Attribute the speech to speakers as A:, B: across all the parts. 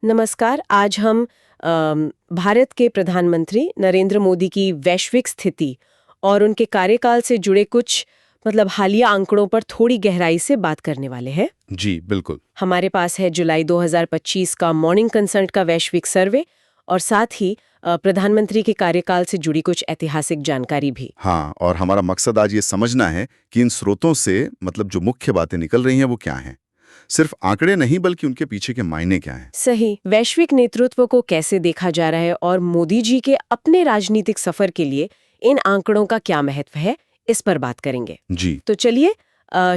A: नमस्कार। आज हम भारत के प्रधानमंत्री नरेंद्र मोदी की वैश्विक स्थिति और उनके कार्यकाल से जुड़े कुछ हालिया आंकड़ों पर थोड़ी गहराई से बात करने वाले हैं।
B: जी बिल्कुल।
A: हमारे पास है जुलाई 2025 का मॉर्निंग कंसल्ट का वैश्विक सर्वे और साथ ही प्रधानमंत्री के कार्यकाल से जुड़ी कुछ ऐतिहासिक जानकारी भी।
B: हाँ, और हमारा मकसद आज ये समझना है कि इन स्रोतों से जो मुख्य बातें निकल रही हैं वो क्या हैं। सिर्फ आंकड़े नहीं बल्कि उनके पीछे के मायने क्या हैं।
A: सही। वैश्विक नेतृत्व को कैसे देखा जा रहा है और मोदी जी के अपने राजनीतिक सफर के लिए इन आंकड़ों का क्या महत्व है, इस पर बात करेंगे।
B: जी
A: तो चलिए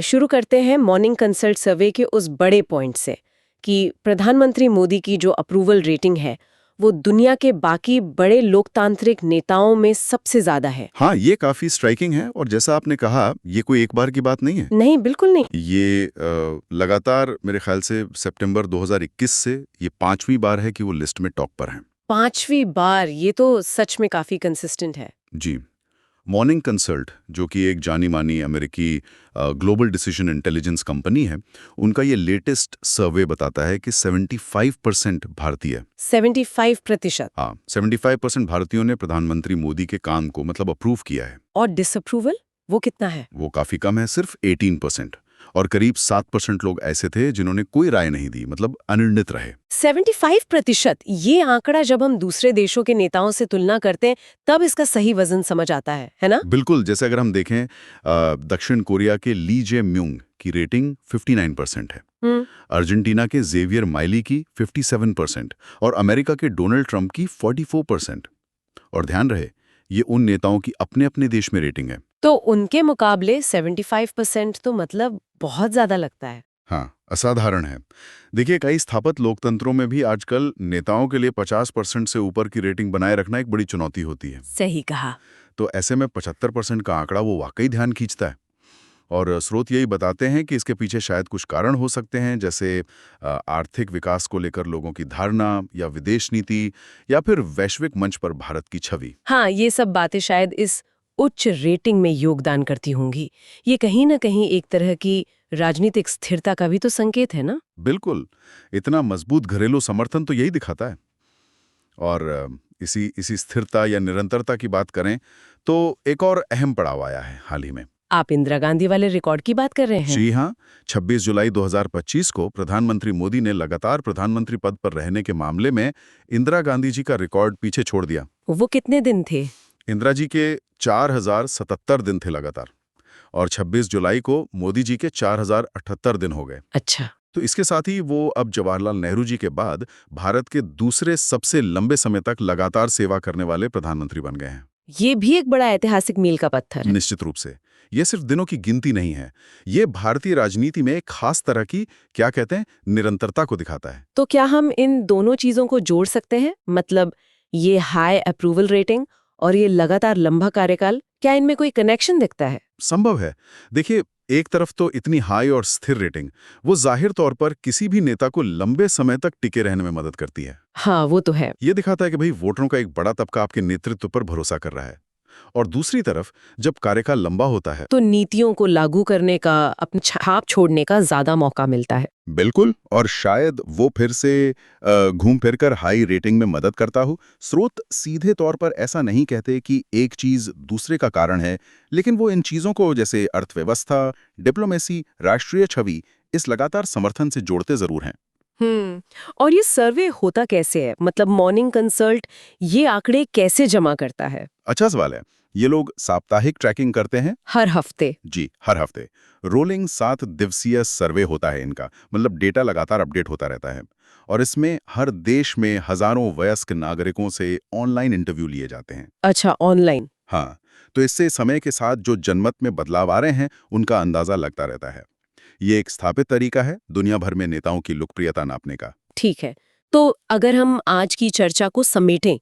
A: शुरू करते हैं मॉर्निंग कंसल्ट सर्वे के उस बड़े पॉइंट से कि प्रधानमंत्री मोदी की जो अप्रूवल रेटिंग है वो दुनिया के बाकी बड़े लोकतांत्रिक नेताओं में सबसे ज्यादा है।
B: हाँ, ये काफी स्ट्राइकिंग है और जैसा आपने कहा ये कोई एक बार की बात नहीं है।
A: नहीं, बिल्कुल नहीं।
B: ये लगातार मेरे ख्याल से सितंबर 2021 से ये 5वीं बार है कि वो लिस्ट में टॉप पर हैं।
A: 5वीं बार, ये तो सच में काफी कंसिस्टेंट है।
B: जी। मॉर्निंग कंसल्ट जो कि एक जानी मानी अमेरिकी ग्लोबल डिसीजन इंटेलिजेंस कंपनी है, उनका ये लेटेस्ट सर्वे बताता है कि 75% भारतीय
A: 75%।
B: हाँ 75% भारतीयों ने प्रधानमंत्री मोदी के काम को अप्रूव किया है।
A: और डिसअप्रूवल वो कितना है?
B: वो काफी कम है, सिर्फ 18%। और करीब 7% लोग ऐसे थे जिन्होंने कोई राय नहीं दी, अनिर्णित रहे।
A: 75%, ये आंकड़ा जब हम दूसरे देशों के नेताओं से तुलना करते हैं तब इसका सही वजन समझ आता है ना?
B: बिल्कुल। जैसे अगर हम देखें दक्षिण कोरिया के ली जे म्यूंग की रेटिंग 59% है, अर्जेंटीना के जेवियर माइली की 57% और अमेरिका के डोनाल्ड ट्रंप की 44%। और ध्यान रहे, ये उन नेताओं की अपने अपने देश में रेटिंग है।
A: तो उनके मुकाबले 75% तो बहुत ज्यादा लगता है।
B: हाँ, असाधारण है। देखिए, कई स्थापित लोकतंत्रों में भी आजकल नेताओं के लिए 50% से ऊपर की रेटिंग बनाए रखना एक बड़ी चुनौती होती है।
A: सही कहा।
B: तो ऐसे में 75% का आंकड़ा वो वाकई ध्यान खींचता है। और स्रोत यही बताते हैं कि इसके पीछे शायद कुछ कारण हो सकते हैं, जैसे आर्थिक विकास को लेकर लोगों की धारणा, या विदेश नीति, या फिर वैश्विक मंच पर भारत की छवि।
A: हाँ, ये सब बातें शायद इस उच्च रेटिंग में योगदान करती होंगी। ये कहीं ना कहीं एक तरह की राजनीतिक स्थिरता का भी तो संकेत है ना?
B: बिल्कुल। इतना मजबूत घरेलू समर्थन तो यही दिखाता है। और इसी स्थिरता या निरंतरता की बात करें तो एक और अहम पड़ाव आया है हाल ही में।
A: आप इंदिरा गांधी वाले रिकॉर्ड की बात कर रहे हैं?
B: जी हाँ, 26 जुलाई 2025 को प्रधानमंत्री मोदी ने लगातार प्रधानमंत्री पद पर रहने के मामले में इंदिरा गांधी जी का रिकॉर्ड पीछे छोड़ दिया।
A: वो कितने दिन थे?
B: इंदिरा जी के 4077 दिन थे लगातार, और 26 जुलाई को मोदी जी के 4078 दिन हो गए।
A: अच्छा।
B: तो इसके साथ ही वो अब जवाहरलाल नेहरू जी के बाद भारत के दूसरे सबसे लंबे समय तक लगातार सेवा करने वाले प्रधानमंत्री बन गए हैं।
A: ये भी एक बड़ा ऐतिहासिक मील का पत्थर है।
B: निश्चित रूप से। ये सिर्फ दिनों की गिनती नहीं है, ये भारतीय राजनीति में एक खास तरह की, क्या कहते हैं, निरंतरता को दिखाता है।
A: तो क्या हम इन दोनों चीजों को जोड़ सकते हैं? ये हाई अप्रूवल रेटिंग और ये लगातार लंबा कार्यकाल, क्या इनमें कोई कनेक्शन दिखता है?
B: संभव है। देखिए, एक तरफ तो इतनी हाई और स्थिर रेटिंग वो जाहिर तौर पर किसी भी नेता को लंबे समय तक टिके रहने में मदद करती है।
A: हाँ, वो तो है।
B: ये दिखाता है कि भाई वोटरों का एक बड़ा तबका आपके नेतृत्व पर भरोसा कर रहा है। और दूसरी तरफ जब कार्यकाल लंबा होता है
A: तो नीतियों को लागू करने का, अपनी छाप छोड़ने का ज्यादा मौका मिलता है।
B: बिल्कुल, और शायद वो फिर से घूम फिर कर हाई रेटिंग में मदद करता हो। स्रोत सीधे तौर पर ऐसा नहीं कहते कि एक चीज दूसरे का कारण है, लेकिन वो इन चीजों को, जैसे अर्थव्यवस्था, डिप्लोमेसी, राष्ट्रीय छवि, इस लगातार समर्थन से जोड़ते जरूर हैं।
A: और ये सर्वे होता कैसे है? मॉर्निंग कंसल्ट ये आंकड़े कैसे जमा करता है?
B: अच्छा सवाल है। ये लोग साप्ताहिक ट्रैकिंग करते हैं।
A: हर हफ्ते?
B: जी, हर हफ्ते। रोलिंग 7 दिवसीय सर्वे होता है इनका, डेटा लगातार अपडेट होता रहता है। और इसमें हर देश में हजारों वयस्क नागरिकों से ऑनलाइन इंटरव्यू लिए जाते हैं।
A: अच्छा, ऑनलाइन।
B: हाँ, तो इससे समय के साथ जो जनमत में बदलाव आ रहे हैं उनका अंदाजा लगता रहता है। ये एक स्थापित तरीका है दुनिया भर में नेताओं की लोकप्रियता नापने का।
A: ठीक है। तो अगर हम आज की चर्चा को समेटें,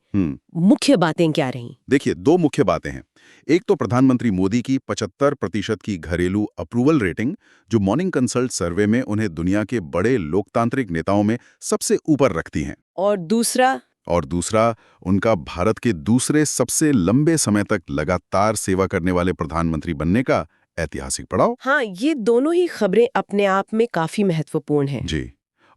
A: मुख्य बातें क्या रहीं?
B: देखिए, 2 मुख्य बातें हैं। एक तो प्रधानमंत्री मोदी की 75% की घरेलू अप्रूवल रेटिंग, जो मॉर्निंग कंसल्ट सर्वे में उन्हें दुनिया के बड़े लोकतांत्रिक नेताओं में सबसे ऊपर रखती हैं।
A: और दूसरा,
B: उनका भारत के दूसरे सबसे लंबे समय तक लगातार सेवा करने वाले प्रधानमंत्री बनने का ऐतिहासिक पड़ाव।
A: हाँ, ये दोनों ही खबरें अपने आप में काफी महत्वपूर्ण हैं।
B: जी।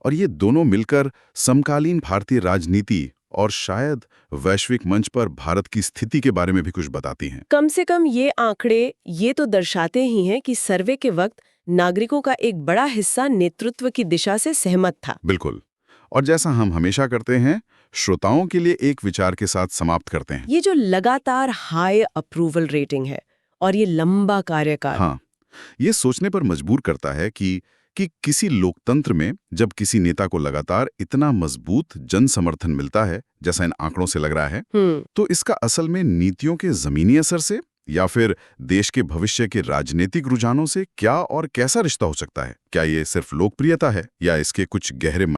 B: और ये दोनों मिलकर समकालीन भारतीय राजनीति और शायद वैश्विक मंच पर भारत की स्थिति के बारे में भी कुछ बताती हैं।
A: कम से कम ये आंकड़े ये तो दर्शाते ही हैं कि सर्वे के वक्त नागरिकों का एक बड़ा हिस्सा नेतृत्व की दिशा से सहमत था।
B: बिल्कुल। और जैसा हम हमेशा करते हैं, श्रोताओं के लिए एक विचार के साथ समाप्त करते हैं।
A: ये जो लगातार हाई अप्रूवल रेटिंग है और ये लंबा कार्यकाल,
B: हाँ, ये सोचने पर मजबूर करता है कि किसी लोकतंत्र में जब किसी नेता को लगातार इतना मजबूत जन समर्थन मिलता है, जैसा इन आंकड़ों से लग रहा है, तो इसका असल में नीतियों के जमीनी असर से या फिर देश के भविष्य के राजनीतिक रुझानों से क्या और कैसा रिश्ता हो सकता है? क्या ये सिर्फ लोकप्रियता है या इसके कुछ गहरे